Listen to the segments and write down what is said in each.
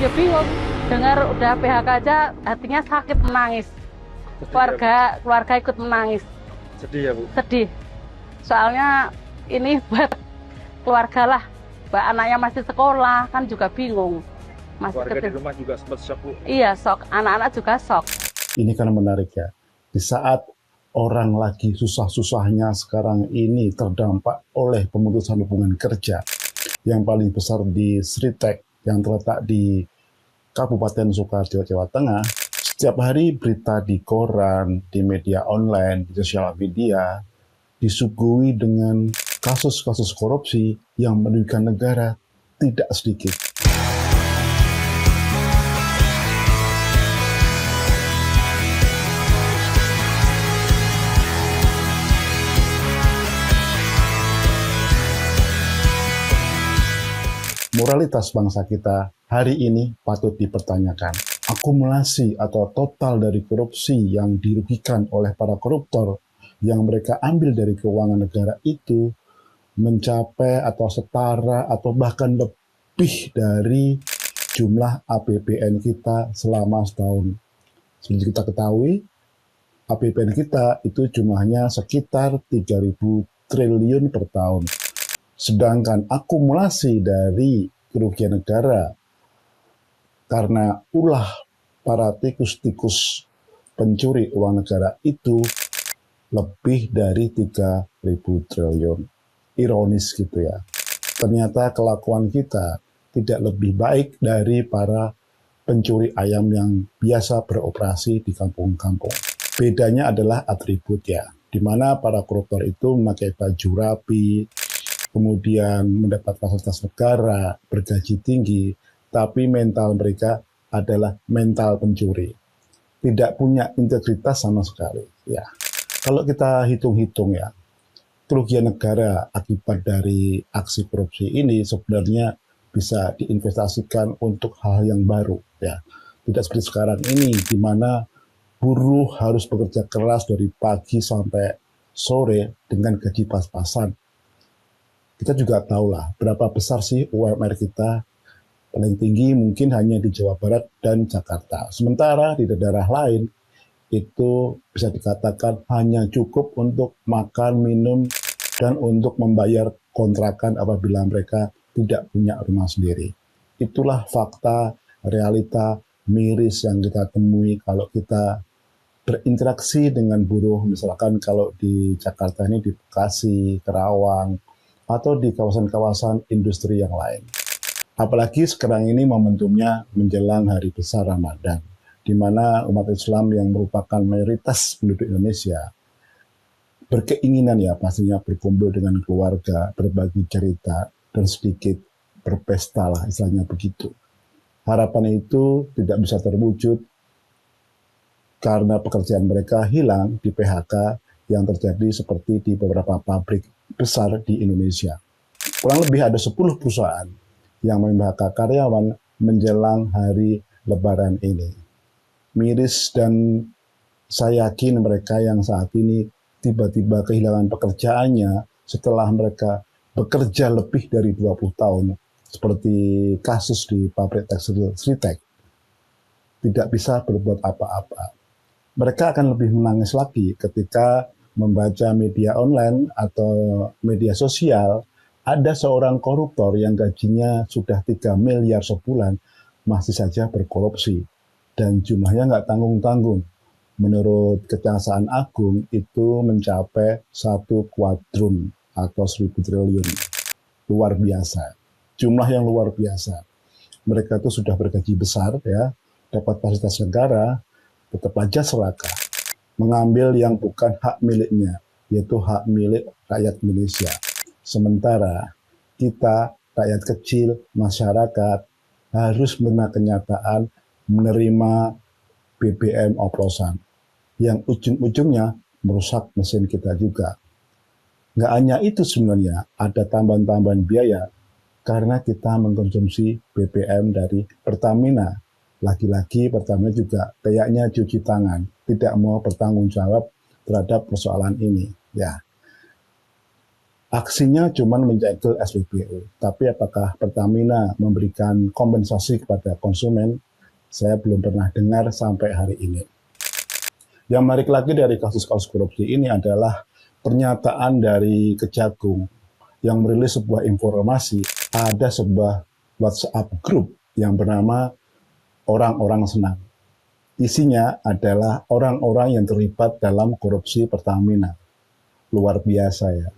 ya bingung. Dengar udah PHK aja hatinya sakit, menangis. Keluarga ikut menangis. Sedih ya Bu? Sedih. Soalnya ini buat keluarga lah. Mbak anaknya masih sekolah kan juga bingung. Masih Keluarga kecil. di rumah juga sempat shock Bu? Iya, shock. Anak-anak juga shock. Ini kan menarik ya. Di saat orang lagi susah-susahnya sekarang ini terdampak oleh pemutusan hubungan kerja yang paling besar di Sritek yang terletak di Kabupaten Sukoharjo, Jawa Tengah. Setiap hari berita di koran, di media online, di sosial media disuguhi dengan kasus-kasus korupsi yang merugikan negara tidak sedikit. Moralitas bangsa kita hari ini patut dipertanyakan. Akumulasi atau total dari korupsi yang dirugikan oleh para koruptor yang mereka ambil dari keuangan negara itu mencapai atau setara atau bahkan lebih dari jumlah APBN kita selama setahun. Seperti kita ketahui, APBN kita itu jumlahnya sekitar 3.000 triliun per tahun. Sedangkan akumulasi dari kerugian negara karena ulah para tikus-tikus pencuri uang negara itu lebih dari 3.000 triliun. Ironis gitu ya. Ternyata kelakuan kita tidak lebih baik dari para pencuri ayam yang biasa beroperasi di kampung-kampung. Bedanya adalah atribut ya, di mana para koruptor itu memakai baju rapi, kemudian mendapat fasilitas negara, bergaji tinggi, tapi mental mereka adalah mental pencuri. Tidak punya integritas sama sekali. Ya, kalau kita hitung-hitung ya, kerugian negara akibat dari aksi korupsi ini sebenarnya bisa diinvestasikan untuk hal yang baru. Ya, tidak seperti sekarang ini, di mana buruh harus bekerja keras dari pagi sampai sore dengan gaji pas-pasan. Kita juga tahulah berapa besar sih UMR kita. Paling tinggi mungkin hanya di Jawa Barat dan Jakarta. Sementara di daerah lain itu bisa dikatakan hanya cukup untuk makan, minum, dan untuk membayar kontrakan apabila mereka tidak punya rumah sendiri. Itulah fakta, realita miris yang kita temui kalau kita berinteraksi dengan buruh. Misalkan kalau di Jakarta ini, di Bekasi, Kerawang, atau di kawasan-kawasan industri yang lain. Apalagi sekarang ini momentumnya menjelang hari besar Ramadan, di mana umat Islam yang merupakan mayoritas penduduk Indonesia berkeinginan ya pastinya berkumpul dengan keluarga, berbagi cerita, dan sedikit berpesta lah istilahnya begitu. Harapan itu tidak bisa terwujud karena pekerjaan mereka hilang di PHK yang terjadi seperti di beberapa pabrik besar di Indonesia. Kurang lebih ada 10 perusahaan yang memphk karyawan menjelang hari Lebaran ini. Miris, dan saya yakin mereka yang saat ini tiba-tiba kehilangan pekerjaannya setelah mereka bekerja lebih dari 20 tahun, seperti kasus di pabrik tekstil Sritek, tidak bisa berbuat apa-apa. Mereka akan lebih menangis lagi ketika membaca media online atau media sosial, ada seorang koruptor yang gajinya sudah 3 miliar sebulan, masih saja berkorupsi. Dan jumlahnya nggak tanggung-tanggung. Menurut Kejaksaan Agung itu mencapai 1 kuadron atau 1.000 triliun. Luar biasa. Jumlah yang luar biasa. Mereka itu sudah bergaji besar ya, dapat fasilitas negara, tetap aja serakah. Mengambil yang bukan hak miliknya, yaitu hak milik rakyat Indonesia. Sementara kita, rakyat kecil, masyarakat, harus menerima kenyataan menerima BBM oplosan, yang ujung-ujungnya merusak mesin kita juga. Nggak hanya itu sebenarnya, ada tambahan-tambahan biaya karena kita mengkonsumsi BBM dari Pertamina. Lagi-lagi Pertamina juga kayaknya cuci tangan, tidak mau bertanggung jawab terhadap persoalan ini. Ya, Aksinya cuma mencegel SPBU, tapi apakah Pertamina memberikan kompensasi kepada konsumen? Saya belum pernah dengar sampai hari ini. Yang menarik lagi dari kasus-kasus korupsi ini adalah pernyataan dari Kejagung yang merilis sebuah informasi, ada sebuah WhatsApp group yang bernama Orang-Orang Senang. Isinya adalah orang-orang yang terlibat dalam korupsi Pertamina. Luar biasa ya.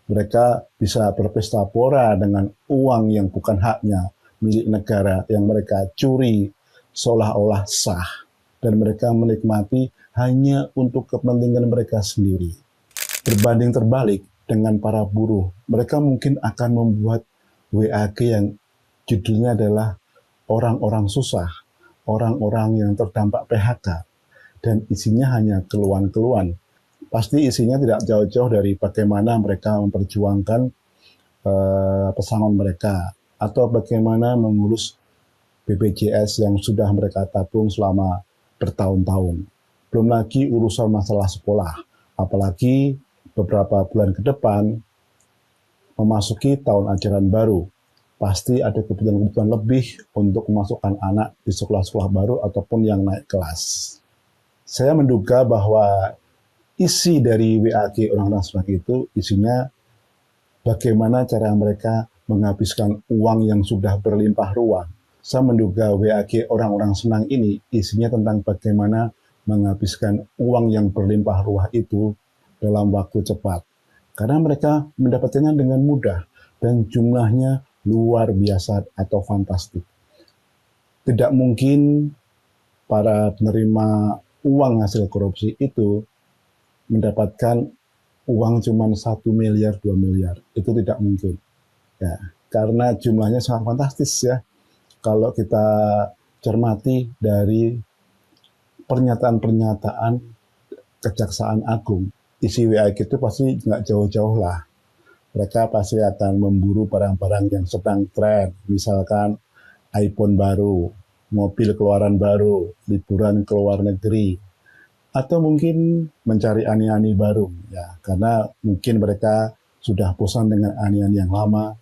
Mereka bisa berpesta pora dengan uang yang bukan haknya, milik negara yang mereka curi seolah-olah sah. Dan mereka menikmati hanya untuk kepentingan mereka sendiri. Berbanding terbalik dengan para buruh, mereka mungkin akan membuat WAG yang judulnya adalah orang-orang susah, orang-orang yang terdampak PHK, dan isinya hanya keluhan-keluhan. Pasti isinya tidak jauh-jauh dari bagaimana mereka memperjuangkan pesangon mereka, atau bagaimana mengurus BPJS yang sudah mereka tabung selama bertahun-tahun. Belum lagi urusan masalah sekolah, apalagi beberapa bulan ke depan memasuki tahun ajaran baru. Pasti ada kebutuhan-kebutuhan lebih untuk memasukkan anak di sekolah-sekolah baru ataupun yang naik kelas. Saya menduga bahwa isi dari WAG orang-orang senang itu isinya bagaimana cara mereka menghabiskan uang yang sudah berlimpah ruah. Saya menduga WAG orang-orang senang ini isinya tentang bagaimana menghabiskan uang yang berlimpah ruah itu dalam waktu cepat. Karena mereka mendapatkannya dengan mudah dan jumlahnya luar biasa atau fantastik. Tidak mungkin para penerima uang hasil korupsi itu mendapatkan uang cuma 1 miliar, 2 miliar. Itu tidak mungkin. Ya, karena jumlahnya sangat fantastis ya. Kalau kita cermati dari pernyataan-pernyataan Kejaksaan Agung, isi WAG itu pasti nggak jauh-jauh lah. Mereka pasti akan memburu barang-barang yang sedang tren. Misalkan iPhone baru, mobil keluaran baru, liburan ke luar negeri, atau mungkin mencari ani-ani baru, ya, karena mungkin mereka sudah bosan dengan ani-ani yang lama,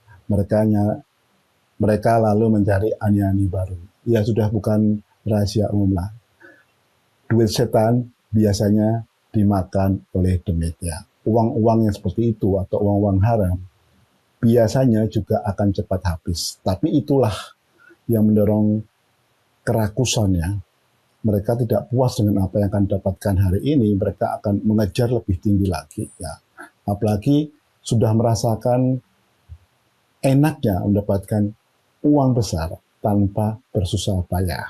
mereka lalu mencari ani-ani baru. Ya sudah bukan rahasia umum lah. Duit setan biasanya dimakan oleh demit ya. Uang-uang yang seperti itu atau uang-uang haram biasanya juga akan cepat habis. Tapi itulah yang mendorong kerakusannya. Mereka tidak puas dengan apa yang akan dapatkan hari ini, mereka akan mengejar lebih tinggi lagi. Ya. Apalagi sudah merasakan enaknya mendapatkan uang besar tanpa bersusah payah.